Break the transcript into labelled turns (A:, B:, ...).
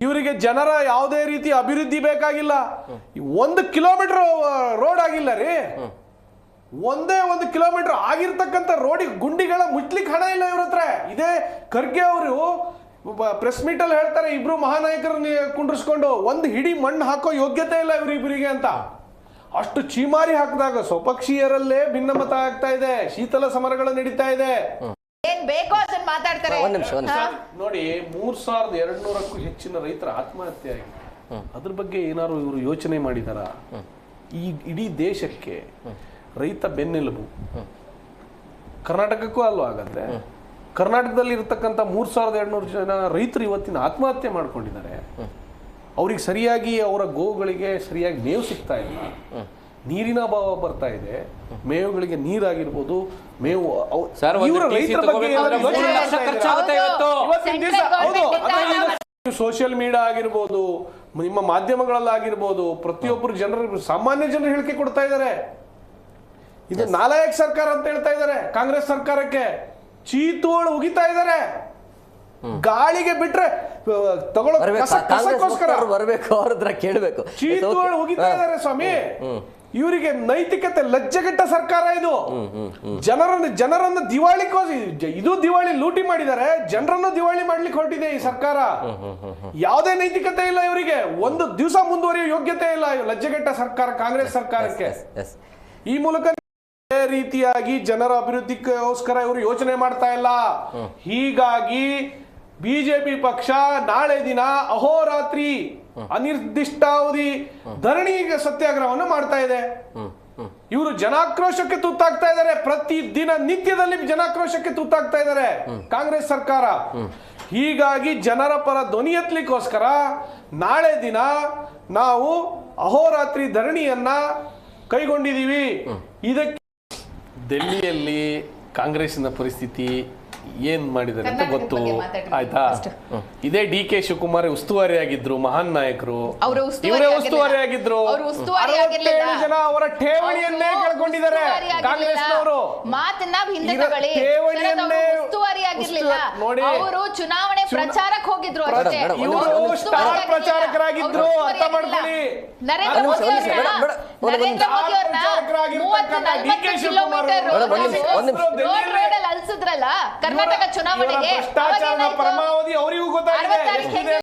A: ಇವರಿಗೆ ಜನರ ಯಾವುದೇ ರೀತಿ ಅಭಿವೃದ್ಧಿ ಬೇಕಾಗಿಲ್ಲ. 1 ಕಿಲೋಮೀಟರ್ ರೋಡ್ ಆಗಿಲ್ಲ ರೀ. ಒಂದೇ 1 ಕಿಲೋಮೀಟರ್ ಆಗಿರ್ತಕ್ಕಂಥ ರೋಡಿಗೆ ಗುಂಡಿಗಳ ಮುಚ್ಲಿಕ್ಕೆ ಹಣ ಇಲ್ಲ ಇವ್ರ ಹತ್ರ. ಇದೇ ಖರ್ಗೆ ಅವರು ಪ್ರೆಸ್ ಮೀಟ್ ಅಲ್ಲಿ ಹೇಳ್ತಾರೆ, ಇಬ್ರು ಮಹಾನಾಯಕರನ್ನ ಕುಂಡ್ರಿಸ್ಕೊಂಡು ಒಂದು ಹಿಡಿ ಮಣ್ಣು ಹಾಕೋ ಯೋಗ್ಯತೆ ಇಲ್ಲ ಇವರಿಬ್ಬರಿಗೆ ಅಂತ. ಅಷ್ಟು ಚೀಮಾರಿ ಹಾಕಿದಾಗ ಸ್ವಪಕ್ಷೀಯರಲ್ಲೇ ಭಿನ್ನಮತ ಆಗ್ತಾ ಇದೆ, ಶೀತಲ ಸಮರಗಳು ನಡೀತಾ ಇದೆ. ನೋಡಿ, 3200ಕ್ಕೂ ಹೆಚ್ಚಿನ ರೈತರ ಆತ್ಮಹತ್ಯೆ ಆಗಿದೆ. ಅದ್ರ ಬಗ್ಗೆ ಏನಾದ್ರು ಇವರು ಯೋಚನೆ ಮಾಡಿದಾರ? ಈ ಇಡೀ ದೇಶಕ್ಕೆ ರೈತ ಬೆನ್ನೆಲುಬು. ಕರ್ನಾಟಕಕ್ಕೂ ಅಲ್ವಾ? ಹಾಗಾದ್ರೆ ಕರ್ನಾಟಕದಲ್ಲಿ ಇರತಕ್ಕಂಥ 3200 ಜನ ರೈತರು ಇವತ್ತಿನ ಆತ್ಮಹತ್ಯೆ ಮಾಡ್ಕೊಂಡಿದ್ದಾರೆ. ಅವ್ರಿಗೆ ಸರಿಯಾಗಿ ಅವರ ಗೋವುಗಳಿಗೆ ಸರಿಯಾಗಿ ಮೇವು ಸಿಗ್ತಾ ಇಲ್ಲ, ನೀರಿನ ಅಭಾವ ಬರ್ತಾ ಇದೆ. ಮೇವುಗಳಿಗೆ ನೀರಾಗಿರ್ಬೋದು, ಮೇವು ಸೋಷಿಯಲ್ ಮೀಡಿಯಾ ಆಗಿರ್ಬೋದು, ನಿಮ್ಮ ಮಾಧ್ಯಮಗಳಲ್ಲಾಗಿರ್ಬೋದು, ಪ್ರತಿಯೊಬ್ಬರು ಜನರು, ಸಾಮಾನ್ಯ ಜನರು ಹೇಳಿಕೆ ಕೊಡ್ತಾ ಇದ್ದಾರೆ. ಇದು ನಾಲಾಯಕ ಸರ್ಕಾರ ಅಂತ ಹೇಳ್ತಾ ಇದ್ದಾರೆ. ಕಾಂಗ್ರೆಸ್ ಸರ್ಕಾರಕ್ಕೆ ಚೀತೋಳು ಉಗಿತಾ ಇದ್ದಾರೆ. ಗಾಳಿಗೆ ಬಿಟ್ರೆ
B: ಕೇಳಬೇಕು,
A: ಚೀತೋಳು ಉಗಿತಾ ಇದ್ದಾರೆ ಸ್ವಾಮಿ. ಇವರಿಗೆ ನೈತಿಕತೆ ಲಜ್ಜೆಗೆಟ್ಟ ಸರ್ಕಾರ ಇದು. ಜನರನ್ನು ಇದು ದಿವಾಳಿ ಲೂಟಿ ಮಾಡಿದ್ದಾರೆ, ಜನರನ್ನು ದಿವಾಳಿ ಮಾಡ್ಲಿಕ್ಕೆ ಹೊರಟಿದೆ ಈ ಸರ್ಕಾರ. ಯಾವುದೇ ನೈತಿಕತೆ ಇಲ್ಲ ಇವರಿಗೆ, ಒಂದು ದಿವಸ ಮುಂದುವರಿಯೋ ಯೋಗ್ಯತೆ ಇಲ್ಲ ಲಜ್ಜೆಗೆಟ್ಟ ಸರ್ಕಾರ ಕಾಂಗ್ರೆಸ್ ಸರ್ಕಾರಕ್ಕೆ. ಈ ಮೂಲಕ ರೀತಿಯಾಗಿ ಜನರ ಅಭಿವೃದ್ಧಿಗೋಸ್ಕರ ಇವರು ಯೋಚನೆ ಮಾಡ್ತಾ ಇಲ್ಲ. ಹೀಗಾಗಿ ಬಿಜೆಪಿ ಪಕ್ಷ ನಾಳೆ ದಿನ ಅಹೋರಾತ್ರಿ ಅನಿರ್ದಿಷ್ಟಾವಧಿ ಧರಣಿ ಸತ್ಯಾಗ್ರಹವನ್ನು ಮಾಡ್ತಾ ಇದೆ. ಇವರು ಜನಾಕ್ರೋಶಕ್ಕೆ ತುತ್ತಾಗ್ತಾ ಇದ್ದಾರೆ. ಪ್ರತಿ ದಿನ ನಿತ್ಯದಲ್ಲಿ ಜನಾಕ್ರೋಶಕ್ಕೆ ತುತ್ತಾಗ್ತಾ ಇದ್ದಾರೆ ಕಾಂಗ್ರೆಸ್ ಸರ್ಕಾರ. ಹೀಗಾಗಿ ಜನರ ಪರ ಧ್ವನಿ ಎತ್ತಲಿಕ್ಕೋಸ್ಕರ ನಾಳೆ ದಿನ ನಾವು ಅಹೋರಾತ್ರಿ ಧರಣಿಯನ್ನ ಕೈಗೊಂಡಿದ್ದೀವಿ. ಇದಕ್ಕೆ ಡೆಲ್ಲಿಯಲ್ಲಿ ಕಾಂಗ್ರೆಸ್ಸಿನ ಪರಿಸ್ಥಿತಿ ಏನ್ ಮಾಡಿದ್ದಾರೆ ಅಂತ ಗೊತ್ತು ಆಯ್ತಾ? ಇದೇ ಡಿ ಕೆ ಶಿವಕುಮಾರ್ ಉಸ್ತುವಾರಿ ಆಗಿದ್ರು, ಮಹಾನ್ ನಾಯಕರು, ಇವರೇ ಉಸ್ತುವಾರಿ ಆಗಿದ್ರು. 67 ಜನ ಅವರ ಠೇವಣಿಯನ್ನೇ ಕಳ್ಕೊಂಡಿದ್ದಾರೆ ಕಾಂಗ್ರೆಸ್ನವರು.
C: ನೋಡಿ, ಅವರು ಚುನಾವಣೆ ಪ್ರಚಾರಕ್ಕೆ ಹೋಗಿದ್ರು,
A: ಇವರು ಸ್ಟಾರ್ ಪ್ರಚಾರಕರಾಗಿದ್ರು. ಅರ್ಥ ಮಾಡ್ಕೊಳ್ಳಿ.
C: ನರೇಂದ್ರ ಮೋದಿ ಅವ್ರನ್ನ ಅಲ್ಸಿದ್ರಲ್ಲ ಕರ್ನಾಟಕ ಚುನಾವಣೆಗೆ
A: ಭ್ರಷ್ಟಾಚಾರದ ಪರಮಾವಧಿ ಅವರಿಗೂ ಗೊತ್ತಾಗಿದೆ.